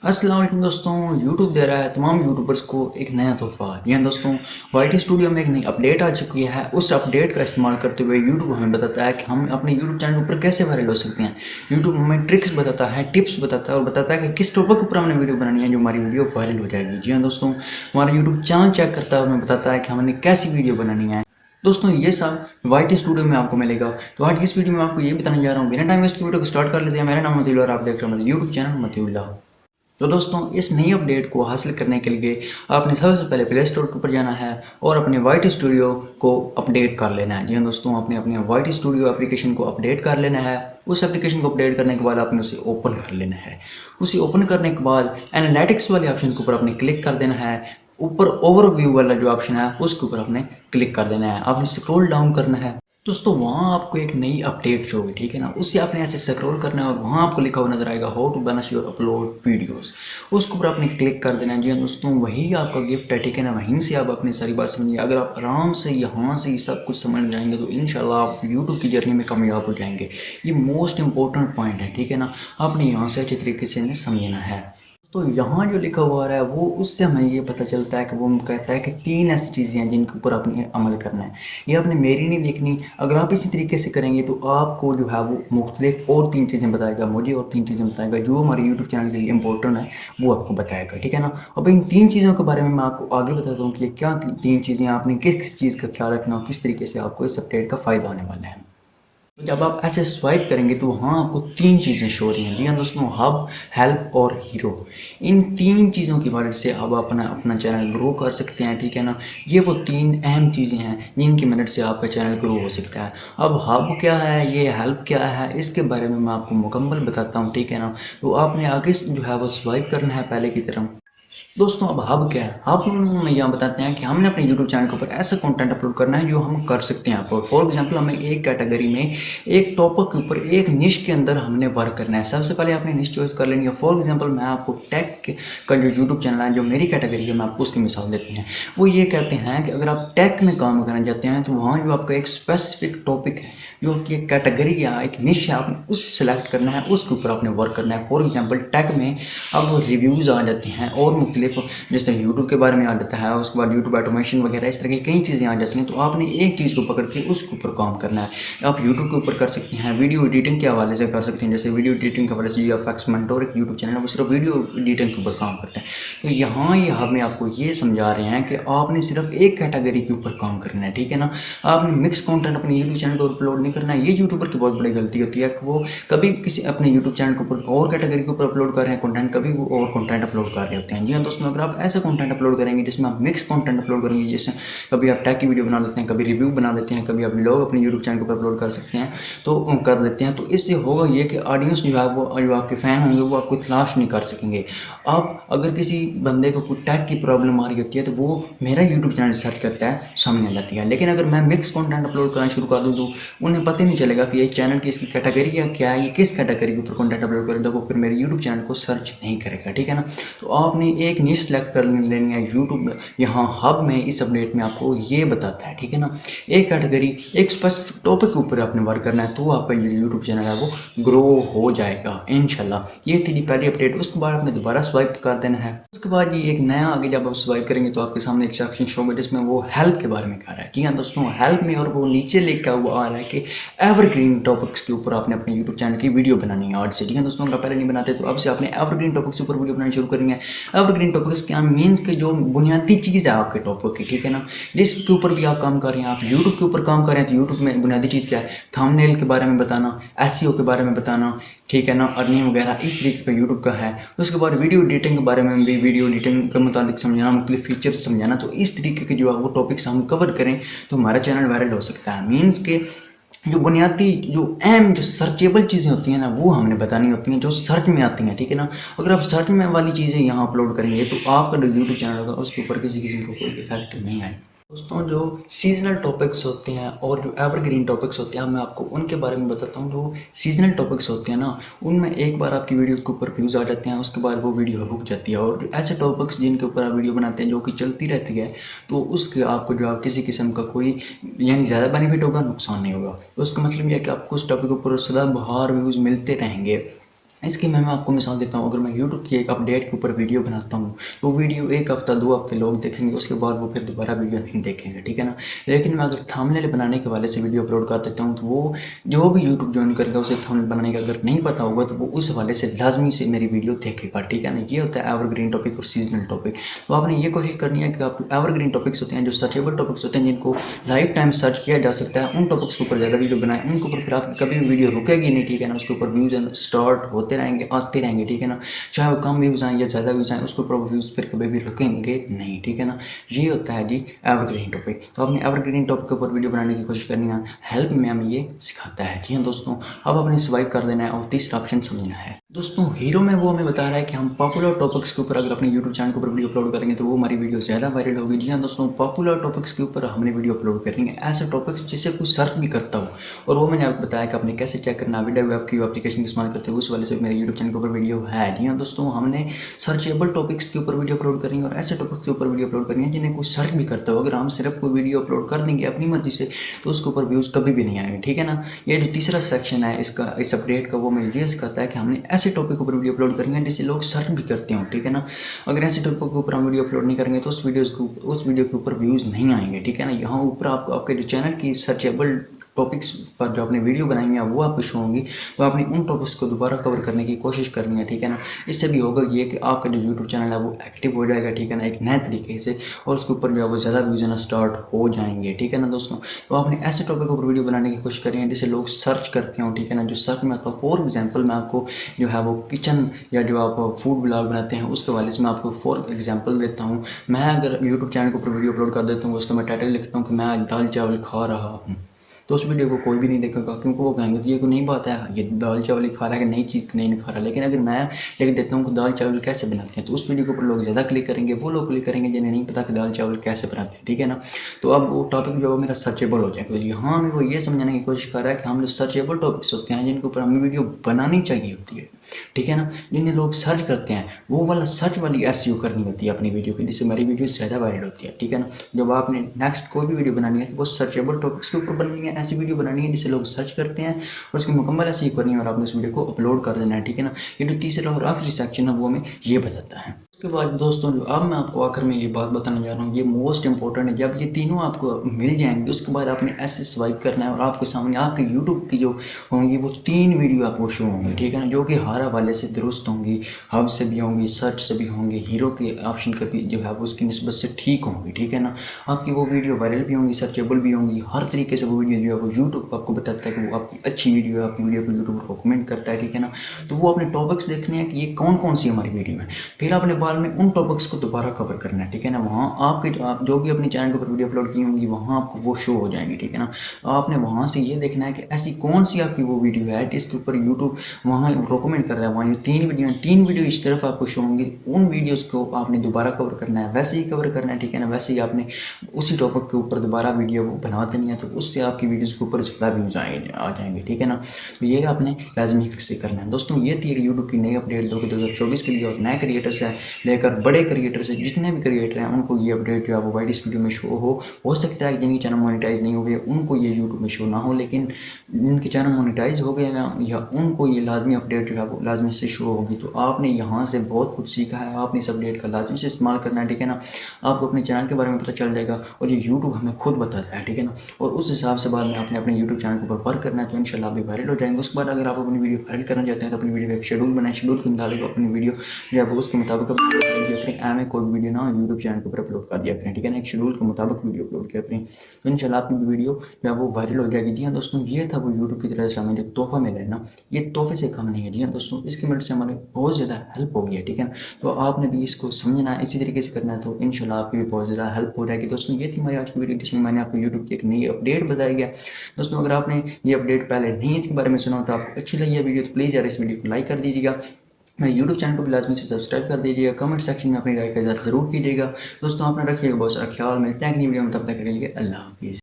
अस्सलाम वालेकुम दोस्तों। यूट्यूब दे रहा है तमाम यूट्यूबर्स को एक नया तोहफ़ा। जी हाँ दोस्तों, वाईटी स्टूडियो में एक नई अपडेट आ चुकी है। उस अपडेट का इस्तेमाल करते हुए यूट्यूब हमें बताता है कि हम अपने यूट्यूब चैनल के ऊपर कैसे वायरल हो सकते हैं। यूट्यूब हमें ट्रिक्स बताता है, टिप्स बताता है और बताता है कि किस टॉपिक के ऊपर हमने वीडियो बनानी है जो हमारी वीडियो वायरल हो जाएगी। जी हाँ दोस्तों, हमारा यूट्यूब चैनल चेक करता है और हमें बताता है कि हमने कैसी वीडियो बनानी है। दोस्तों ये सब वाईटी स्टूडियो में आपको मिलेगा। तो आज की इस वीडियो में आपको ये बताने जा रहा हूँ। बिना टाइम वेस्ट के वीडियो को स्टार्ट कर लेते हैं। मेरा नाम मतीउल्लाह और आप देख रहे हैं मेरा यूट्यूब चैनल मतीउल्लाह। तो दोस्तों इस नई अपडेट को हासिल करने के लिए आपने सबसे पहले प्ले स्टोर के ऊपर जाना है और अपने वाईटी स्टूडियो को अपडेट कर लेना है। जी हाँ दोस्तों, आपने अपने वाईटी स्टूडियो एप्लीकेशन को अपडेट कर लेना है। उस एप्लीकेशन को अपडेट करने के बाद आपने उसे ओपन कर लेना है। उसे ओपन करने के बाद एनालिटिक्स वाले ऑप्शन के ऊपर आपने क्लिक कर देना है। ऊपर ओवरव्यू वाला जो ऑप्शन है उसके ऊपर आपने क्लिक कर देना है। आपने स्क्रॉल डाउन करना है। दोस्तों वहाँ आपको एक नई अपडेट शो होगी, ठीक है ना। उससे आपने ऐसे स्क्रॉल करना है और वहाँ आपको लिखा हुआ नजर आएगा how to balance your upload videos. उसके ऊपर आपने क्लिक कर देना है। जी हाँ दोस्तों, वही आपका गिफ्ट है, ठीक है ना। वहीं से आप अपनी सारी बात समझिए। अगर आप आराम से यहाँ से ये सब कुछ समझ जाएंगे तो इंशाल्लाह आप यूट्यूब की जर्नी में कामयाब हो जाएंगे। ये मोस्ट इंपॉर्टेंट पॉइंट है, ठीक है ना। आपने यहाँ से अच्छे तरीके से इन्हें समझना है। तो यहाँ जो लिखा हुआ आ रहा है वो उससे हमें ये पता चलता है कि वो कहता है कि 3 ऐसी चीज़ें हैं जिनके ऊपर आपने अमल करना है। ये आपने मेरी नहीं देखनी। अगर आप इसी तरीके से करेंगे तो आपको जो है वो मुख्तलिफ और 3 चीज़ें बताएगा, मुझे और 3 चीज़ें बताएगा जो हमारे यूट्यूब चैनल के लिए इंपॉर्टेंट है वो आपको बताएगा, ठीक है ना। अब इन 3 चीज़ों के बारे में मैं आपको आगे बताता हूँ कि ये क्या 3 चीज़ें, आपने किस किस चीज़ का ख्याल रखना और किस तरीके से आपको इस अपडेट का फ़ायदा होने वाला है। तो जब आप ऐसे स्वाइप करेंगे तो वहाँ आपको 3 चीज़ें शो हो रही हैं। जी हाँ दोस्तों, हब, हेल्प और हीरो। इन 3 चीज़ों की मदद से आप अपना अपना चैनल ग्रो कर सकते हैं, ठीक है ना। ये वो 3 अहम चीज़ें हैं जिनकी मदद से आपका चैनल ग्रो हो सकता है। अब हब क्या है, ये हेल्प क्या है, इसके बारे में मैं आपको मुकम्मल बताता हूँ, ठीक है ना। तो आपने आगे जो है वो स्वाइप करना है पहले की तरह। दोस्तों अब हब क्या है, हब में यहाँ बताते हैं कि हमने अपने यूट्यूब चैनल के ऊपर ऐसा कंटेंट अपलोड करना है जो हम कर सकते हैं अपलोड। फॉर एग्जांपल हमें एक कैटेगरी में एक टॉपिक के ऊपर एक निश के अंदर हमने वर्क करना है। सबसे पहले आपने निश चॉइस कर लेनी है। फॉर एग्जांपल मैं आपको टेक का जो यूट्यूब चैनल है जो मेरी कैटेगरी है मैं आपको उसकी मिसाल देती हैं। वो ये कहते हैं कि अगर आप टेक में काम करना चाहते हैं तो वहाँ जो आपका एक स्पेसिफिक टॉपिक है, जो आपकी एक कैटेगरी या एक निश है, आपने उस सेलेक्ट करना है, उसके ऊपर आपने वर्क करना है। फॉर एग्जाम्पल टेक में अब रिव्यूज़ आ जाते हैं और मुख्तलिफ जैसे यूट्यूब के बारे में आ जाता है, उसके बाद यूट्यूब ऑटोमेशन वगैरह इस तरह की कई चीज़ें आ जाती हैं। तो आपने एक चीज़ को पकड़ के उसके ऊपर काम करना है। आप यूट्यूब के ऊपर कर सकते हैं, वीडियो एडिटिंग के हवाले से कर सकते हैं। जैसे वीडियो एडिटिंग के हवाले से GFX मेंटोर एक यूट्यूब चैनल है, वो सिर्फ वीडियो एडिटिंग के ऊपर काम करता है। तो यहाँ ये हमें आपको ये समझा रहे हैं कि आपने सिर्फ एक कैटेगरी के ऊपर काम करना है, ठीक है ना। आपने मिक्स कंटेंट अपने यूट्यूब चैनल पर अपलोड नहीं करना है। ये यूट्यूबर की बहुत बड़ी गलती होती है कि वो कभी किसी अपने यूट्यूब चैनल के ऊपर और कैटेगरी के ऊपर अपलोड कर रहे हैं कंटेंट, कभी वो और कंटेंट अपलोड कर रहे होते हैं। जी हाँ दोस्तों, अगर आप ऐसा कंटेंट अपलोड करेंगे जिसमें आप मिक्स कंटेंट अपलोड करेंगे, जैसे कभी आप टैग की वीडियो बना देते हैं, कभी रिव्यू बना देते हैं, कभी आप व्लॉग अपने यूट्यूब चैनल के ऊपर अपलोड कर सकते हैं, तो कर देते हैं, तो इससे होगा ये कि ऑडियंस जो है वो जो आपके फ़ैन होंगे वो आपको तलाश नहीं कर सकेंगे। आप अगर किसी बंदे को कोई टैग की प्रॉब्लम आ रही होती है तो वो मेरा यूट्यूब चैनल सर्च करता है, सामने लाती है। लेकिन अगर मैं मिक्स कंटेंट अपलोड करना शुरू कर दूँ तो उन्हें पता ही नहीं चलेगा कि ये चैनल की इसकी कैटेगरी या क्या है, ये किस कैटेगरी के ऊपर कंटेंट अपलोड करें, तो वो फिर मेरे यूट्यूब चैनल को सर्च नहीं करेगा, ठीक है ना। तो आपने एक निश सेलेक्ट कर लेनी है। यूट्यूब में यहाँ हब में इस अपडेट में आपको ये बताता है, ठीक है ना। एक कैटेगरी एक स्पेसिफिक टॉपिक के ऊपर आपने वर्क करना है तो आपका यूट्यूब चैनल है वो ग्रो हो जाएगा इंशाल्लाह। ये थी पहली अपडेट। उसके बाद आपने दोबारा स्वाइप कर देना है। उसके बाद ये एक नया आगे जब आप स्वाइप करेंगे तो आपके सामने एक सेक्शन शो होगा जिसमें वो हेल्प के बारे में कह रहा है। जी हाँ दोस्तों, हेल्प में और वो नीचे लिखा हुआ आ रहा है कि एवरग्रीन टॉपिक्स के ऊपर आपने अपने यूट्यूब चैनल की वीडियो बनानी है आज से। ठीक है दोस्तों, अगर आप पहले नहीं बनाते तो अब से आपने एवरग्रीन टॉपिक्स के ऊपर वीडियो बनानी शुरू करनी है। एवरग्रीन टॉपिक्स क्या मीन्स के जो बुनियादी चीज़ है आपके टॉपिक की, ठीक है ना, जिसके ऊपर भी आप काम कर रहे हैं। आप यूट्यूब के ऊपर काम कर रहे हैं तो यूट्यूब में बुनियादी चीज़ क्या है, थंबनेल के बारे में बताना, एसईओ के बारे में बताना, ठीक है ना, अर्निंग वगैरह इस तरीके का यूट्यूब का है। उसके बाद वीडियो एडिटिंग के बारे में भी वीडियो एडिटिंग के मुताबिक समझाना, मुख्तलिफ फीचर्स समझाना। तो इस तरीके के जो है वो टॉपिक्स हम कवर करें तो हमारा चैनल वायरल हो सकता है। मीन्स के जो बुनियादी जो अहम जो सर्चेबल चीज़ें होती हैं ना वो हमने बतानी होती हैं, जो सर्च में आती हैं, ठीक है ना। अगर आप सर्च में वाली चीज़ें यहाँ अपलोड करेंगे तो आपका जो यूट्यूब चैनल होगा उसके ऊपर किसी किसी को कोई इफेक्ट नहीं आएगा। दोस्तों जो सीजनल टॉपिक्स होते हैं और जो एवरग्रीन टॉपिक्स होते हैं मैं आपको उनके बारे में बताता हूँ। जो सीजनल टॉपिक्स होते हैं ना उनमें एक बार आपकी वीडियो के ऊपर व्यूज़ आ जाते हैं, उसके बाद वो वीडियो रुक जाती है। और ऐसे टॉपिक्स जिनके ऊपर आप वीडियो बनाते हैं जो कि चलती रहती है तो उसके आपको जो है किसी किस्म का कोई यानी ज़्यादा बेनिफिट होगा, नुकसान नहीं होगा। तो उसका मतलब ये है कि आपको उस टॉपिक के ऊपर सदाबहार व्यूज़ मिलते रहेंगे। इसकी मैं आपको मिसाल देता हूँ, अगर मैं यूट्यूब की एक अपडेट के ऊपर वीडियो बनाता हूँ, तो वीडियो 1 हफ़्ता 2 हफ़्ते लोग देखेंगे, उसके बाद वो फिर दोबारा वीडियो नहीं देखेंगे, ठीक है ना? लेकिन मैं अगर थंबनेल बनाने के हवाले से वीडियो अपलोड कर देता हूँ, तो वो जो भी यूट्यूब जॉइन करेगा, उसे थंबनेल बनाने का अगर नहीं पता होगा, तो वो उस हवाले से लाज़मी से मेरी वीडियो देखेगा, ठीक है ना? ये होता है एवरग्रीन टॉपिक और सीज़नल टॉपिक। तो आपने ये कोशिश करनी है कि आप एवरग्रीन टॉपिक्स होते हैं, जो सर्चेबल टॉपिक्स होते हैं, जिनको लाइफ टाइम सर्च किया जा सकता है, उन टॉपिक्स के ऊपर ज़्यादा वीडियो बनाएँ, उनके ऊपर फिर आपकी कभी भी वीडियो रुकेगी नहीं, ठीक है ना? उसके ऊपर व्यूज़ स्टार्ट होते रहेंगे, आते रहेंगे, ठीक है ना? चाहे वो कम व्यूज़ आएँ या ज़्यादा व्यूज़ आएँ, उसके ऊपर व्यूज़ फिर कभी भी रुकेंगे नहीं, ठीक है ना? ये होता है जी एवरग्रीन टॉपिक। तो आपने एवरग्रीन टॉपिक के ऊपर वीडियो बनाने की कोशिश करनी है, हेल्प में हमें ये सिखाता है। जी हाँ दोस्तों, अब आपने स्वाइप कर देना है और तीसरा ऑप्शन समझना है। दोस्तों हीरो में वो हमें बता रहा है कि हम पॉपुलर टॉपिक्स के ऊपर अगर अपने यूट्यूब चैनल के ऊपर वीडियो अपलोड करेंगे, तो वो हमारी वीडियो ज़्यादा वायरल होगी। जी हाँ दोस्तों, पॉपुलर टॉपिक्स के ऊपर हमने वीडियो अपलोड करनी है, ऐसे टॉपिक्स जिसे कोई सर्च भी करता हो। और वो मैंने आपको बताया कि आपने कैसे चेक करना है, विडा वेब की एप्लीकेशन इस्तेमाल करते हो, उस वाले से मेरे यूट्यूब चैनल के ऊपर वीडियो है। जी हाँ दोस्तों, हमने सर्चेबल टॉपिक्स के ऊपर वीडियो अपलोड करनी है और ऐसे टॉपिक्स के ऊपर वीडियो अपलोड करनी है जिन्हें कोई सर्च भी करता हो। अगर हम सिर्फ कोई वीडियो अपलोड कर देंगे अपनी मर्जी से, तो उसके ऊपर व्यूज़ कभी भी नहीं आएंगे, ठीक है ना? ये जो तीसरा सेक्शन है इसका, इस अपडेट का, वो मैं ये सिखाता है कि हमने ऐसे टॉपिक के ऊपर वीडियो अपलोड करनी है जिससे लोग सर्च भी करते हो, ठीक है ना? अगर ऐसे टॉपिक के ऊपर हम वीडियो अपलोड नहीं करेंगे, तो उस वीडियो के ऊपर व्यूज़ नहीं आएंगे, ठीक है ना? यहाँ ऊपर आपको आपके जो चैनल की सर्चेबल टॉपिक्स पर जो आपने वीडियो बनाई है वो आपको शो होंगी, तो आपने उन टॉपिक्स को दोबारा कवर करने की कोशिश करनी है, ठीक है ना? इससे भी होगा ये कि आपका जो यूट्यूब चैनल है वो एक्टिव हो जाएगा, ठीक है ना? एक नए तरीके से, और उसके ऊपर जो है वो ज़्यादा व्यूज़ आना स्टार्ट हो जाएंगे, ठीक है ना दोस्तों? तो आपने ऐसे टॉपिक के ऊपर वीडियो बनाने की कोशिश करें जिसे लोग सर्च करते हो, ठीक है ना? जो सर्च में आता हो, फॉर एग्जाम्पल मैं आपको जो है वो किचन या जो आप फूड ब्लॉग बनाते हैं उसके हवाले से मैं आपको फॉर एग्जाम्पल देता हूँ। मैं अगर यूट्यूब चैनल के ऊपर वीडियो अपलोड कर देता हूँ, उसका मैं टाइटल लिखता हूँ कि मैं आज दाल चावल खा रहा हूँ, तो उस वीडियो को कोई भी नहीं देखेगा, क्योंकि वो कहेंगे तो ये कोई नई बात है, ये दाल चावल ही खा रहा है कि नई चीज़ तो नहीं खा रहा। लेकिन अगर मैं लिख देता हूँ कि दाल चावल कैसे बनाते हैं, तो उस वीडियो के ऊपर लोग ज़्यादा क्लिक करेंगे, वो लोग क्लिक करेंगे जिन्हें नहीं पता कि दाल चावल कैसे बनाते हैं, ठीक है ना? तो अब वो टॉपिक जो है वो मेरा सर्चेबल हो जाएगा। तो यहाँ हमें वो ये समझाने की कोशिश कर रहा है कि हम जो सर्चेबल टॉपिक्स होते हैं जिनके ऊपर हमें वीडियो बनानी चाहिए होती है, ठीक है ना? जिन्हें लोग सर्च करते हैं, वो वाला सर्च वाली एसईओ करनी होती है अपनी वीडियो की, जिससे हमारी वीडियो ज़्यादा वायरल होती है, ठीक है ना? जब आपने नेक्स्ट कोई भी वीडियो बनानी है, तो वो सर्चेबल टॉपिक्स के ऊपर बननी है, ऐसी वीडियो बनानी है जिसे लोग सर्च करते हैं, और उसकी मुकम्मल एसईओ करनी है और आपने उस वीडियो को अपलोड कर देना है, ठीक है ना? ये जो तीसरा और आखिरी सेक्शन है वो हमें ये बताता है। उसके बाद दोस्तों, जो अब मैं आपको आखिर में ये बात बताने जा रहा हूँ, ये मोस्ट इंपॉर्टेंट है। जब ये तीनों आपको मिल जाएंगे, उसके बाद आपने ऐसे स्वाइप करना है और आपके सामने आपके यूट्यूब की जो होंगी वो 3 वीडियो आपको शो होंगी, ठीक है ना? जो कि हर हवाले से दुरुस्त होंगी, हब से भी होंगी, सर्च से भी होंगी, हीरो के ऑप्शन का भी जो है वो उसकी निस्बत से ठीक होंगी, ठीक है ना? आपकी वो वीडियो वायरल भी होंगी, सर्चेबल भी होंगी, हर तरीके से वो वीडियो जो है वो यूट्यूब आपको बताता है कि वो आपकी अच्छी वीडियो है, आपकी वीडियो को यूट्यूब रिकमेंड करता है, ठीक है ना? तो वो अपने टॉपिक्स देखने हैं कि ये कौन कौन सी हमारी वीडियो है, फिर आपने बाद में उन टॉपिक्स को दोबारा कवर करना है, ठीक है ना? वहाँ आपके आप जो भी अपने चैनल के ऊपर वीडियो अपलोड की होंगी, वहाँ आपको वो शो हो जाएंगी, ठीक है ना? तो आपने वहाँ से ये देखना है कि ऐसी कौन सी आपकी वो वीडियो है जिसके ऊपर यूट्यूब वहाँ रिकमेंड कर रहा है। वहाँ जो 3 वीडियो हैं, 3 वीडियो इस तरफ आपको शो होंगी, उन वीडियोज़ को आपने दोबारा कवर करना है, वैसे ही कवर करना है, ठीक है ना? वैसे ही आपने उसी टॉपिक के ऊपर दोबारा वीडियो बना देनी है, तो उससे आपकी वीडियोज़ के ऊपर ज़्यादा व्यूज़ आ जाएंगे, ठीक है ना? तो ये आपने लाजमी से करना है। दोस्तों, ये थी यूट्यूब की नई अपडेट 2024 के लिए, और नए क्रिएटर से लेकर बड़े क्रिएटर से जितने भी क्रिएटर हैं उनको ये अपडेट जो है वो वाईटी स्टूडियो में शो हो सकता है कि जिनके चैनल मोनेटाइज नहीं हो गए उनको ये यूट्यूब में शो ना हो, लेकिन जिनके चैनल मोनेटाइज हो गए हैं या उनको ये लाजमी अपडेट जो है वो लाजमी से शो होगी। तो आपने यहाँ से बहुत कुछ सीखा है, आपने इस अपडेट का लाजमी से इस्तेमाल करना है, ठीक है ना? आपको अपने चैनल के बारे में पता चल जाएगा, और ये यूट्यूब हमें खुद बताता है, ठीक है ना? और उस हिसाब से बाद में आपने अपने यूट्यूब चैनल के ऊपर वर्क करना है, तो इंशाल्लाह आप भी वायरल हो जाएंगे। उसके बाद अगर आप अपनी वीडियो वायरल करना चाहते हैं, तो अपनी वीडियो का एक शेड्यूल बनाएं, शेड्यूल के मुताबिक अपनी वीडियो जो है वो उसके मुताबिक अपलोड करें। में कोई वीडियो ना यूट्यूब चैनल के ऊपर अपलोड कर दिया करें, ठीक है ना? एक शेड्यूल के मुताबिक वीडियो अपलोड किया करें, तो इंशाल्लाह आपकी वीडियो जो है वो वायरल हो जाएगी। जी हाँ दोस्तों, ये था वो यूट्यूब की तरफ से हमें जो तोहफा मिला है ना, ये तोहफे से कम नहीं है। जी हाँ दोस्तों, इसकी मदद से हमारी बहुत ज़्यादा हेल्प हो गई है, ठीक है ना? तो आपने भी इसको समझना है, इसी तरीके से करना है, तो इंशाल्लाह आपकी भी बहुत ज़्यादा हेल्प हो जाएगी। दोस्तों, ये थी हमारी आज की वीडियो जिसमें मैंने आपको यूट्यूब की एक नई अपडेट बताई है। दोस्तों, अगर आपने ये अपडेट पहले नहीं इसके बारे में सुना हो, तो आपको अच्छी लगी है वीडियो, तो प्लीज़ यार इस वीडियो को लाइक कर दीजिएगा, मेरे यूट्यूब चैनल को भी लाजमी से सब्सक्राइब कर दीजिएगा, कमेंट सेक्शन में अपनी राय का इज़हार ज़रूर कीजिएगा। दोस्तों, आपने रखिएगा बहुत सारा ख्याल, मिलते हैं अगली वीडियो में, तब तक के लिए अल्लाह हाफ़िज़।